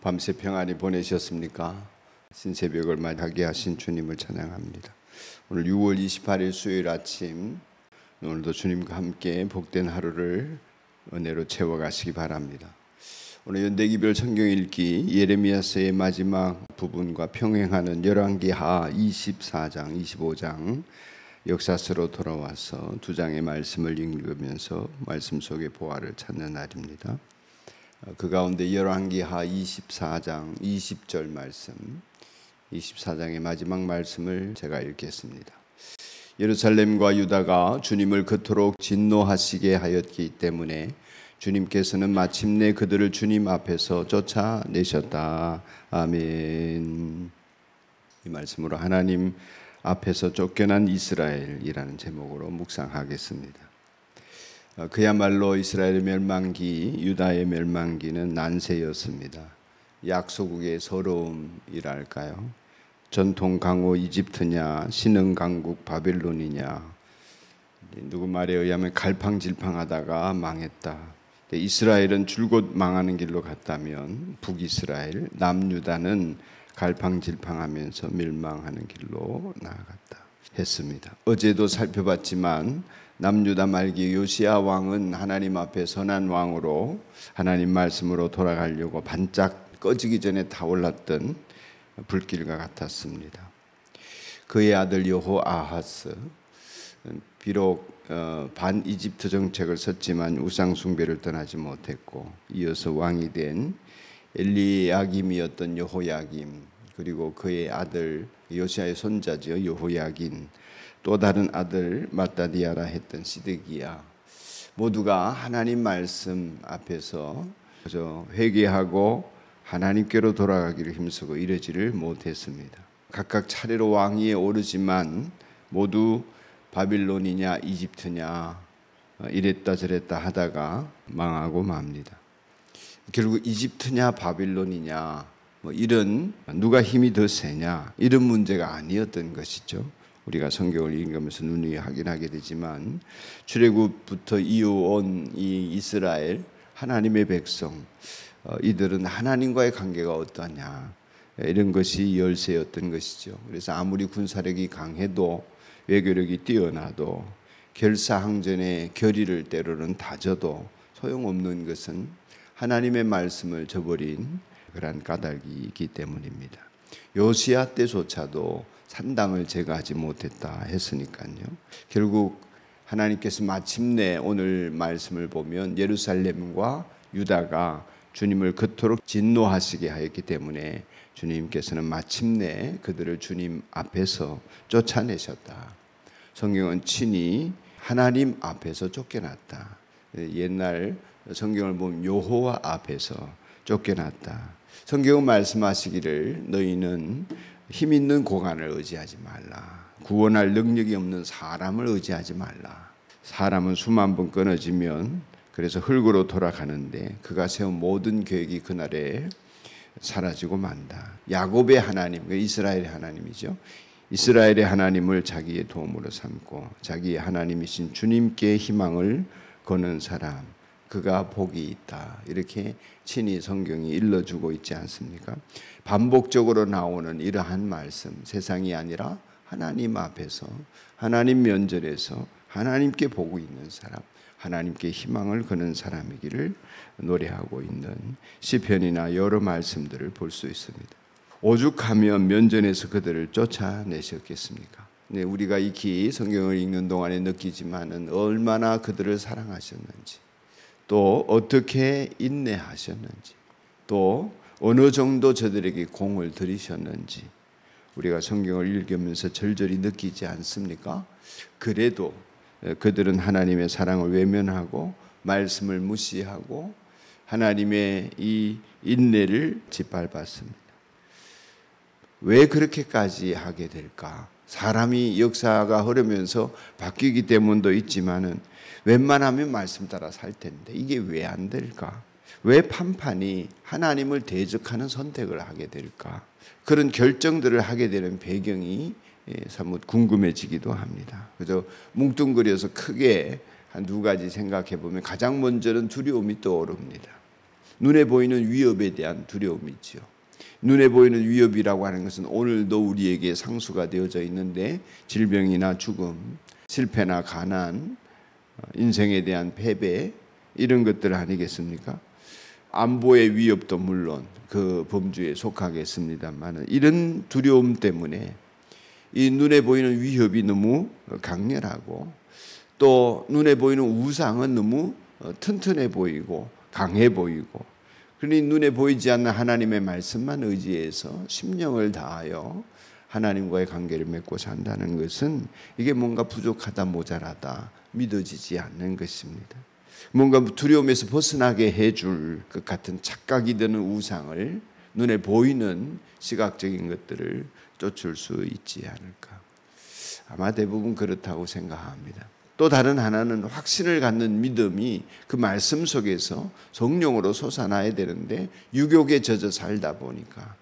밤새 평안히 보내셨습니까? 신새벽을 맞이하게 하신 주님을 찬양합니다. 오늘 6월 28일 수요일 아침, 오늘도 주님과 함께 복된 하루를 은혜로 채워가시기 바랍니다. 오늘 연대기별 성경 읽기 예레미야서의 마지막 부분과 평행하는 열왕기하 24장, 25장 역사서로 돌아와서 두 장의 말씀을 읽으면서 말씀 속의 보화를 찾는 날입니다. 그 가운데 열왕기하 24장 20절 말씀, 24장의 마지막 말씀을 제가 읽겠습니다. 예루살렘과 유다가 주님을 그토록 진노하시게 하였기 때문에 주님께서는 마침내 그들을 주님 앞에서 쫓아내셨다. 아멘. 이 말씀으로 하나님 앞에서 쫓겨난 이스라엘이라는 제목으로 묵상하겠습니다. 그야말로 이스라엘의 멸망기, 유다의 멸망기는 난세였습니다. 약소국의 서러움이랄까요? 전통 강호 이집트냐, 신흥 강국 바벨론이냐, 누구 말에 의하면 갈팡질팡하다가 망했다. 이스라엘은 줄곧 망하는 길로 갔다면 북이스라엘, 남유다는 갈팡질팡하면서 멸망하는 길로 나아갔다 했습니다. 어제도 살펴봤지만 남유다 말기 요시야 왕은 하나님 앞에 선한 왕으로 하나님 말씀으로 돌아가려고 반짝 꺼지기 전에 타올랐던 불길과 같았습니다. 그의 아들 여호아하스, 비록 반 이집트 정책을 썼지만 우상 숭배를 떠나지 못했고, 이어서 왕이 된 엘리야김이었던 여호야김, 그리고 그의 아들 요시야의 손자죠 여호야긴, 또 다른 아들 마따디아라 했던 시드기야, 모두가 하나님 말씀 앞에서 회개하고 하나님께로 돌아가기를 힘쓰고 이러지를 못했습니다. 각각 차례로 왕위에 오르지만 모두 바빌론이냐 이집트냐 이랬다 저랬다 하다가 망하고 맙니다. 결국 이집트냐 바빌론이냐 이런 누가 힘이 더 세냐 이런 문제가 아니었던 것이죠. 우리가 성경을 읽으면서 누누이 확인하게 되지만 출애굽부터 이어온 이 이스라엘 하나님의 백성, 이들은 하나님과의 관계가 어떠냐 이런 것이 열쇠였던 것이죠. 그래서 아무리 군사력이 강해도 외교력이 뛰어나도 결사항전의 결의를 때로는 다져도 소용없는 것은 하나님의 말씀을 저버린 그러한 까닭이기 때문입니다. 요시야 때조차도 산당을 제거하지 못했다 했으니까요. 결국 하나님께서 마침내 오늘 말씀을 보면 예루살렘과 유다가 주님을 그토록 진노하시게 하였기 때문에 주님께서는 마침내 그들을 주님 앞에서 쫓아내셨다. 성경은 친히 하나님 앞에서 쫓겨났다. 옛날 성경을 보면 여호와 앞에서 쫓겨났다. 성경은 말씀하시기를 너희는 힘 있는 고관을 의지하지 말라. 구원할 능력이 없는 사람을 의지하지 말라. 사람은 수만 번 끊어지면 그래서 흙으로 돌아가는데 그가 세운 모든 계획이 그날에 사라지고 만다. 야곱의 하나님, 이스라엘의 하나님이죠. 이스라엘의 하나님을 자기의 도움으로 삼고 자기의 하나님이신 주님께 희망을 거는 사람, 그가 복이 있다. 이렇게 친히 성경이 일러주고 있지 않습니까? 반복적으로 나오는 이러한 말씀, 세상이 아니라 하나님 앞에서 하나님 면전에서 하나님께 보고 있는 사람, 하나님께 희망을 거는 사람이기를 노래하고 있는 시편이나 여러 말씀들을 볼 수 있습니다. 오죽하면 면전에서 그들을 쫓아내셨겠습니까? 네, 우리가 익히 성경을 읽는 동안에 느끼지만은 얼마나 그들을 사랑하셨는지, 또 어떻게 인내하셨는지, 또 어느 정도 저들에게 공을 들이셨는지 우리가 성경을 읽으면서 절절히 느끼지 않습니까? 그래도 그들은 하나님의 사랑을 외면하고 말씀을 무시하고 하나님의 이 인내를 짓밟았습니다. 왜 그렇게까지 하게 될까? 사람이 역사가 흐르면서 바뀌기 때문도 있지만은 웬만하면 말씀 따라 살 텐데 이게 왜 안 될까? 왜 판판이 하나님을 대적하는 선택을 하게 될까? 그런 결정들을 하게 되는 배경이 사뭇 궁금해지기도 합니다. 그래서 뭉뚱그려서 크게 한 두 가지 생각해 보면 가장 먼저는 두려움이 떠오릅니다. 눈에 보이는 위협에 대한 두려움이지요. 눈에 보이는 위협이라고 하는 것은 오늘도 우리에게 상수가 되어져 있는데 질병이나 죽음, 실패나 가난, 인생에 대한 패배 이런 것들 아니겠습니까? 안보의 위협도 물론 그 범주에 속하겠습니다만 이런 두려움 때문에 이 눈에 보이는 위협이 너무 강렬하고 또 눈에 보이는 우상은 너무 튼튼해 보이고 강해 보이고 그러니 눈에 보이지 않는 하나님의 말씀만 의지해서 심령을 다하여 하나님과의 관계를 맺고 산다는 것은 이게 뭔가 부족하다 모자라다 믿어지지 않는 것입니다. 뭔가 두려움에서 벗어나게 해줄 것 같은 착각이 드는 우상을 눈에 보이는 시각적인 것들을 쫓을 수 있지 않을까. 아마 대부분 그렇다고 생각합니다. 또 다른 하나는 확신을 갖는 믿음이 그 말씀 속에서 성령으로 솟아나야 되는데 유욕에 젖어 살다 보니까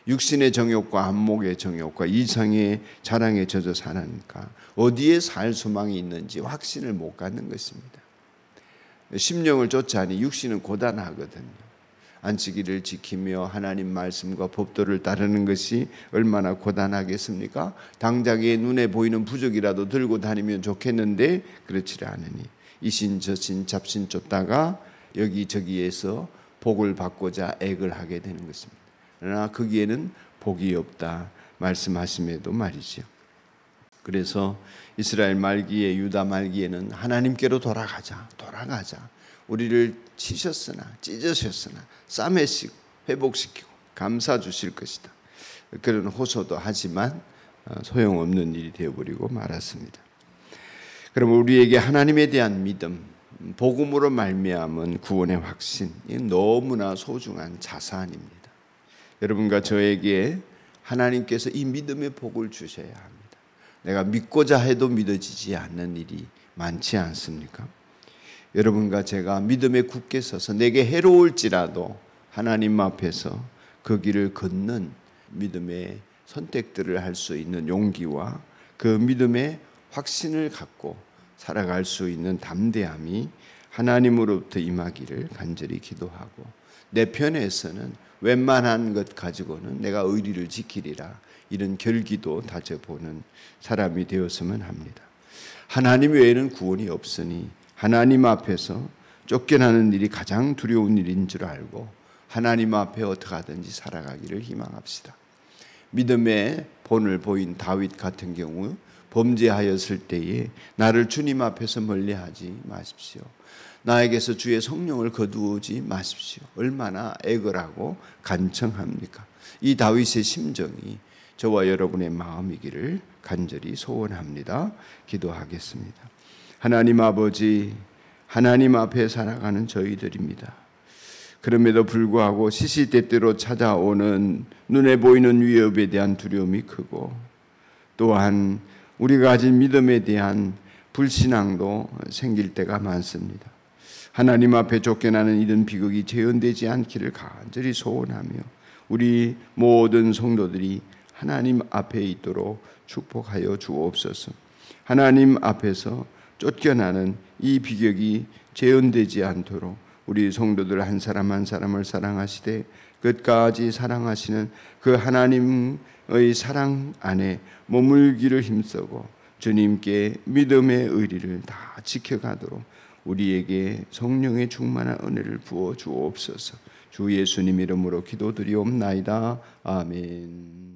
육신의 정욕과 안목의 정욕과 이성의 자랑에 젖어 사니까 어디에 살 소망이 있는지 확신을 못 갖는 것입니다. 심령을 쫓아하니 육신은 고단하거든요. 안식일을 지키며 하나님 말씀과 법도를 따르는 것이 얼마나 고단하겠습니까? 당장에 눈에 보이는 부적이라도 들고 다니면 좋겠는데 그렇지 않으니 이신 저신 잡신 쫓다가 여기저기에서 복을 받고자 액을 하게 되는 것입니다. 그러나 거기에는 복이 없다 말씀하심에도 말이죠. 그래서 이스라엘 말기에 유다 말기에는 하나님께로 돌아가자. 우리를 치셨으나 찢으셨으나 싸매시고 회복시키고 감사 주실 것이다. 그런 호소도 하지만 소용없는 일이 되어버리고 말았습니다. 그럼 우리에게 하나님에 대한 믿음, 복음으로 말미암은 구원의 확신, 이건 너무나 소중한 자산입니다. 여러분과 저에게 하나님께서 이 믿음의 복을 주셔야 합니다. 내가 믿고자 해도 믿어지지 않는 일이 많지 않습니까? 여러분과 제가 믿음에 굳게 서서 내게 해로울지라도 하나님 앞에서 그 길을 걷는 믿음의 선택들을 할 수 있는 용기와 그 믿음의 확신을 갖고 살아갈 수 있는 담대함이 하나님으로부터 임하기를 간절히 기도하고 내 편에서는 웬만한 것 가지고는 내가 의리를 지키리라 이런 결기도 다져보는 사람이 되었으면 합니다. 하나님 외에는 구원이 없으니 하나님 앞에서 쫓겨나는 일이 가장 두려운 일인 줄 알고 하나님 앞에 어떻게 하든지 살아가기를 희망합시다. 믿음의 본을 보인 다윗 같은 경우 범죄하였을 때에 나를 주님 앞에서 멀리하지 마십시오. 나에게서 주의 성령을 거두지 마십시오. 얼마나 애걸 하고 간청합니까? 이 다윗의 심정이 저와 여러분의 마음이기를 간절히 소원합니다. 기도하겠습니다. 하나님 아버지, 하나님 앞에 살아가는 저희들입니다. 그럼에도 불구하고 시시때때로 찾아오는 눈에 보이는 위협에 대한 두려움이 크고 또한 우리가 가진 믿음에 대한 불신앙도 생길 때가 많습니다. 하나님 앞에 쫓겨나는 이런 비극이 재현되지 않기를 간절히 소원하며 우리 모든 성도들이 하나님 앞에 있도록 축복하여 주옵소서. 하나님 앞에서 쫓겨나는 이 비극이 재현되지 않도록 우리 성도들 한 사람 한 사람을 사랑하시되 끝까지 사랑하시는 그 하나님의 사랑 안에 머물기를 힘쓰고 주님께 믿음의 의리를 다 지켜가도록 우리에게 성령의 충만한 은혜를 부어 주옵소서. 주 예수님 이름으로 기도드리옵나이다. 아멘.